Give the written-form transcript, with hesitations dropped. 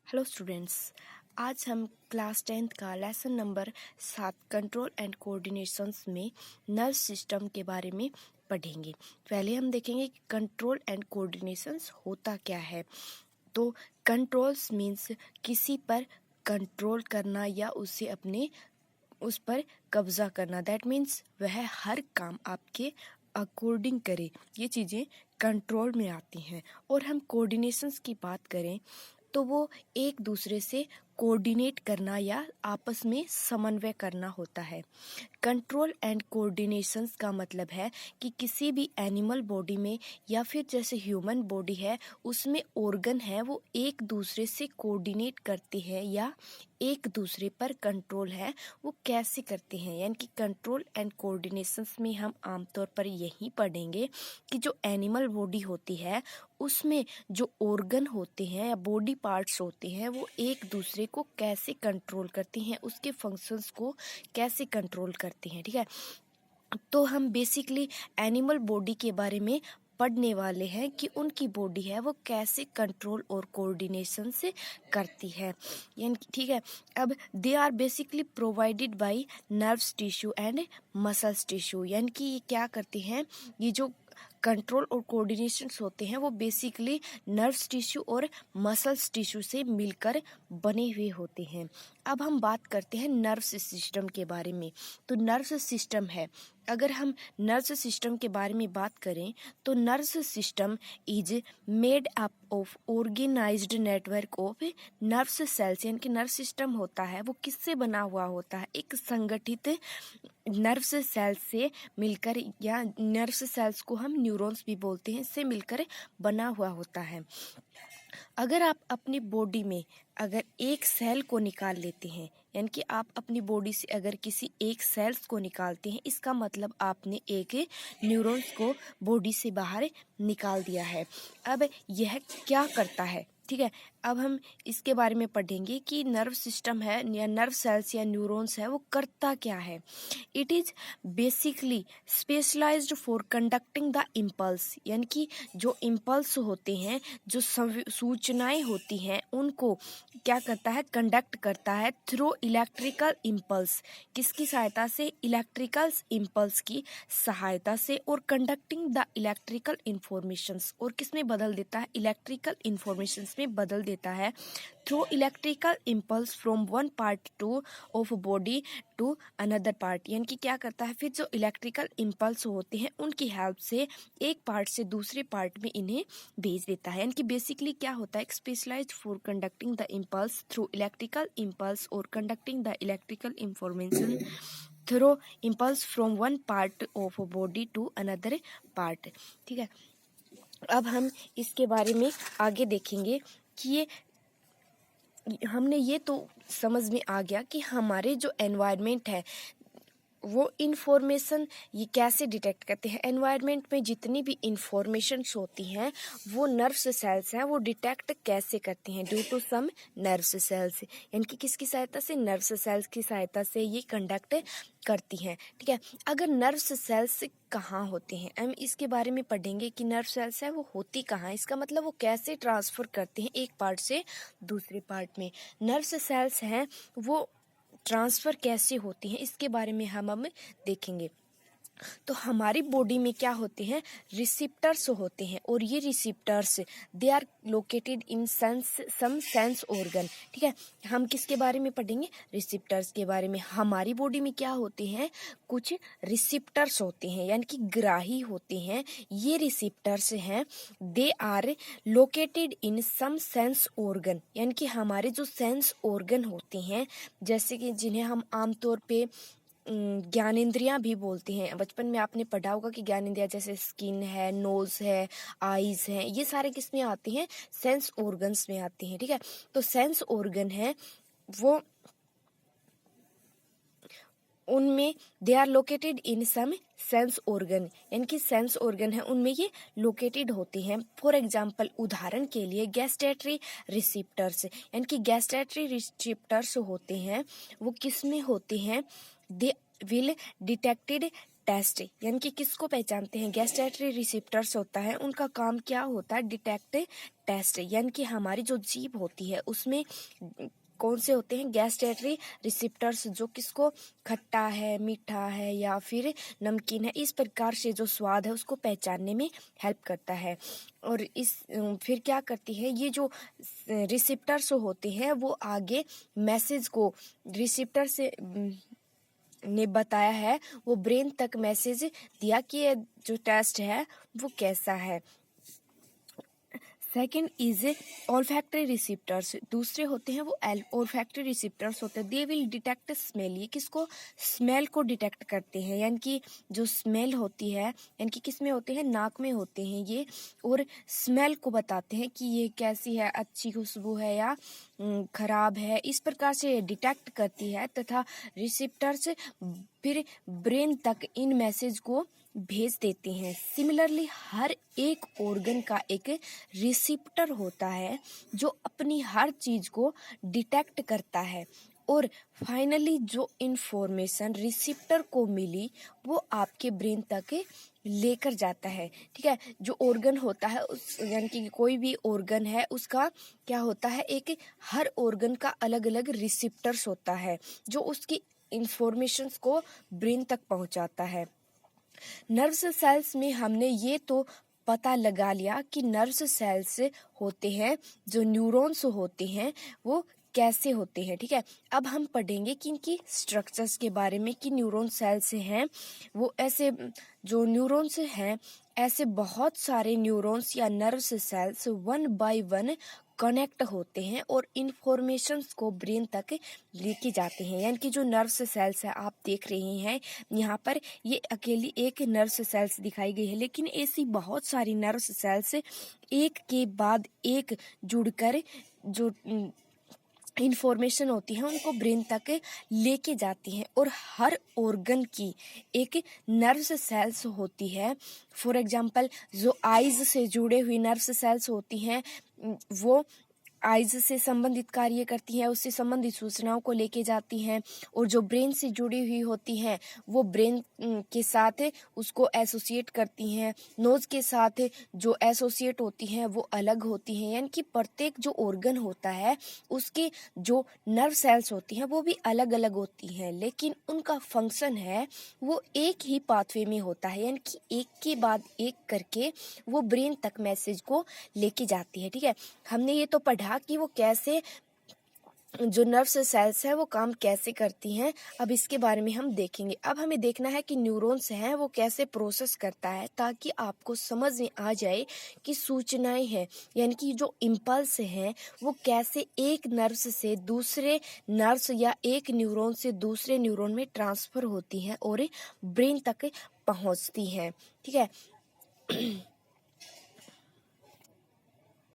Hello students, आज हम class 10th का lesson number 7 control and coordinations में नर्व सिस्टम के बारे में पढ़ेंगे। पहले हम देखेंगे कि कंट्रोल एंड कोऑर्डिनेशंस होता क्या है। तो कंट्रोल्स मीन्स किसी पर कंट्रोल करना या उस पर कब्जा करना। दैट मीन्स वह हर काम आपके अकॉर्डिंग करे। ये चीज़ें कंट्रोल में आती हैं। और हम कोऑर्डिनेशंस की बात करें तो वो एक दूसरे से कोऑर्डिनेट करना या आपस में समन्वय करना होता है। कंट्रोल एंड कोऑर्डिनेशंस का मतलब है कि किसी भी एनिमल बॉडी में या फिर जैसे ह्यूमन बॉडी है उसमें ऑर्गन है वो एक दूसरे से कोऑर्डिनेट करते हैं या एक दूसरे पर कंट्रोल है वो कैसे करते हैं। यानी कि कंट्रोल एंड कोऑर्डिनेशंस में हम आमतौर पर यही पढ़ेंगे कि जो एनिमल बॉडी होती है उसमें जो ऑर्गन होते हैं या बॉडी पार्ट्स होते हैं वो एक दूसरे को कैसे कंट्रोल करते हैं, उसके फंक्शंस को कैसे कंट्रोल करते हैं। ठीक है, तो हम बेसिकली एनिमल बॉडी के बारे में पढ़ने वाले हैं कि उनकी बॉडी है वो कैसे कंट्रोल और कोऑर्डिनेशन से करती है। यानी ठीक है, अब they are basically provided by nerves tissue and muscles tissue. यानी कि ये क्या करते हैं, ये जो कंट्रोल और कोऑर्डिनेशन होते हैं वो बेसिकली नर्व्स टिश्यू और मसल्स टिश्यू से मिलकर बने हुए होते हैं। अब हम बात करते हैं नर्व्स सिस्टम के बारे में। तो नर्व्स सिस्टम है, अगर हम नर्व्स सिस्टम के बारे में बात करें तो nerves system is made up of organised network of nerves cells. यानी कि नर्व सिस्टम होता है वो किससे बना हुआ होता है, एक संगठित नर्व्स सेल्स से मिलकर, या नर्व्स सेल्स को हम न्यूरॉन्स भी बोलते हैं, इससे मिलकर बना हुआ होता है। अगर आप अपनी बॉडी में अगर एक सेल को निकाल लेते हैं, यानी कि आप अपनी बॉडी से अगर किसी एक सेल्स को निकालते हैं, इसका मतलब आपने एक न्यूरॉन्स को बॉडी से बाहर निकाल दिया है। अब यह क्या करता है, ठीक है, अब हम इसके बारे में पढ़ेंगे कि नर्व सिस्टम है या नर्व सेल्स या न्यूरॉन्स है वो करता क्या है। It is basically specialised for conducting the impulse. यानी कि जो इम्पल्स होते हैं, जो सूचनाएं होती हैं, उनको क्या करता है, कंडक्ट करता है थ्रू इलेक्ट्रिकल इम्पल्स। किसकी सहायता से, इलेक्ट्रिकल इम्पल्स की सहायता से। और कंडक्टिंग द इलेक्ट्रिकल इंफॉर्मेशंस, और किस में बदल देता है, इलेक्ट्रिकल इंफॉर्मेशंस में बदल देता है through electrical impulse from one part to of body to another part. यानी कि क्या करता है, फिर जो इलेक्ट्रिकल इम्पल्स होते हैं उनकी हेल्प से एक पार्ट से दूसरे पार्ट में इन्हें भेज देता है। यानी कि बेसिकली क्या होता है, specialised for conducting the impulse through electrical impulse और conducting the electrical information through impulse from one part of body to another part. ठीक है, अब हम इसके बारे में आगे देखेंगे कि ये हमने ये तो समझ में आ गया कि हमारे जो एनवायरनमेंट है वो इन्फॉर्मेशन ये कैसे डिटेक्ट करते हैं। एनवायरनमेंट में जितनी भी इंफॉर्मेशंस होती हैं वो नर्व्स सेल्स हैं वो डिटेक्ट कैसे करती हैं, due to some nerves cells. यानी कि किसकी सहायता से, नर्व्स सेल्स की सहायता से ये कंडक्ट करती हैं। ठीक है, अगर नर्व्स सेल्स कहाँ होते हैं, हम इसके बारे में पढ़ेंगे कि नर्व सेल्स है वो होती कहाँ, इसका मतलब वो कैसे ट्रांसफर करते हैं एक पार्ट से दूसरे पार्ट में। नर्व्स सेल्स हैं वो ट्रांसफ़र कैसे होती हैं, इसके बारे में हम देखेंगे। तो हमारी बॉडी में क्या होते हैं, रिसेप्टर्स होते हैं, और ये receptors they are located in some sense organ. ठीक है, हम किसके बारे में पढ़ेंगे, रिसेप्टर्स के बारे में। हमारी बॉडी में क्या होते हैं, कुछ रिसेप्टर्स होते हैं यानी कि ग्राही होते हैं। ये रिसेप्टर्स हैं, they are located in some sense organ. यानी कि हमारे जो सेंस ऑर्गन होते हैं, जैसे कि जिन्हें हम आमतौर पे ज्ञानेंद्रियां भी बोलते हैं। बचपन में आपने पढ़ा होगा कि ज्ञानेंद्रियां जैसे स्किन है, नोज है, आईज है, ये सारे किस में आती हैं, सेंस ऑर्गन्स में आती हैं। ठीक है, तो सेंस ऑर्गन है वो उनमें they are located in some sense organ. यानी कि सेंस ऑर्गन है उनमें ये लोकेटेड होती हैं। फॉर एग्जांपल, उदाहरण के लिए गैस्ट्रेटरी रिसेप्टर्स, यानी कि गैस्ट्रेटरी रिसेप्टर्स होते हैं वो किस में होते हैं, दे विल डिटेक्टेड टेस्ट यानी कि किसको पहचानते हैं, गैस्ट्रेटरी रिसेप्टर्स होता है, उनका काम क्या होता है, डिटेक्ट टेस्ट, यानी कि हमारी जो जीभ होती है उसमें कौन से होते हैं, गैस्ट्रेटरी रिसेप्टर्स, जो किसको खट्टा है, मीठा है या फिर नमकीन है, इस प्रकार से जो स्वाद है उसको पहचानने में हेल्प करता है। और इस फिर क्या करती है, ये जो रिसेप्टर्स होते हैं वो आगे मैसेज को रिसेप्टर से ने बताया है, वो ब्रेन तक मैसेज दिया कि ये जो टेस्ट है वो कैसा है। सेकेंड इज ऑल्फैक्टरी रिसेप्टर्स, दूसरे होते हैं वो ऑल्फैक्टरी रिसेप्टर्स होते हैं, दे विल डिटेक्ट स्मेल, ये किसको, स्मेल को डिटेक्ट करते हैं, यानी कि जो स्मेल होती है, यानी कि किस में होते हैं, नाक में होते हैं ये, और स्मेल को बताते हैं कि ये कैसी है, अच्छी खुशबू है या खराब है, इस प्रकार से डिटेक्ट करती है, तथा रिसेप्टर्स फिर ब्रेन तक इन मैसेज को भेज देते हैं। सिमिलरली हर एक ऑर्गन का एक रिसेप्टर होता है जो अपनी हर चीज को डिटेक्ट करता है, और फाइनली जो इंफॉर्मेशन रिसेप्टर को मिली वो आपके ब्रेन तक लेकर जाता है। ठीक है, जो ऑर्गन होता है उस यानी कि कोई भी ऑर्गन है उसका क्या होता है, एक हर ऑर्गन का अलग अलग रिसेप्टर्स होता है जो उसकी इंफॉर्मेशंस को ब्रेन तक पहुंचाता है। नर्व्स सेल्स में हमने ये तो पता लगा लिया कि नर्व्स सेल्स होते हैं, जो न्यूरॉन्स होते हैं वो कैसे होते हैं। ठीक है, अब हम पढ़ेंगे कि इनकी स्ट्रक्चर्स के बारे में, कि न्यूरॉन सेल्स हैं वो ऐसे, जो न्यूरॉन्स हैं ऐसे बहुत सारे न्यूरॉन्स या nerves cells one by one connect होते हैं और इंफॉर्मेशंस को ब्रेन तक लेके जाते हैं। यानी कि जो नर्व्स सेल्स है आप देख रहे हैं यहाँ पर, ये अकेली एक नर्व्स सेल्स दिखाई गई है, लेकिन ऐसी बहुत सारी नर्व्स सेल्स एक के बाद एक जुड़कर जो इंफॉर्मेशन होती है उनको ब्रेन तक लेके जाती हैं। और हर ऑर्गन की एक नर्व्स सेल्स होती है। फॉर एग्जांपल जो आईज से जुड़े हुई नर्व्स सेल्स होती हैं वो आइज से संबंधित कार्य करती हैं, उससे संबंधित सूचनाओं को लेके जाती हैं, और जो ब्रेन से जुड़ी हुई होती हैं वो ब्रेन के साथ उसको एसोसिएट करती हैं। नोज के साथ जो एसोसिएट होती हैं वो अलग होती हैं, यानी कि प्रत्येक जो ऑर्गन होता है उसके जो नर्व सेल्स होती हैं वो भी अलग अलग होती हैं, लेकिन उनका फंक्शन है वो एक ही पाथवे में होता है, यानी कि एक के बाद एक करके वो ब्रेन तक मैसेज को लेके जाती है। ठीक है, हमने ये तो पढ़ा कि वो कैसे, जो नर्व्स सेल्स है वो काम कैसे करती हैं। अब इसके बारे में हम देखेंगे। अब हमें देखना है कि न्यूरॉन्स हैं वो कैसे प्रोसेस करता है, ताकि आपको समझ में आ जाए कि सूचनाएं हैं यानी कि जो इम्पल्स हैं वो कैसे एक नर्व्स से दूसरे नर्व्स या एक न्यूरॉन से दूसरे न्यूरॉन में ट्रांसफर होती हैं और ब्रेन तक पहुंचती हैं। ठीक है,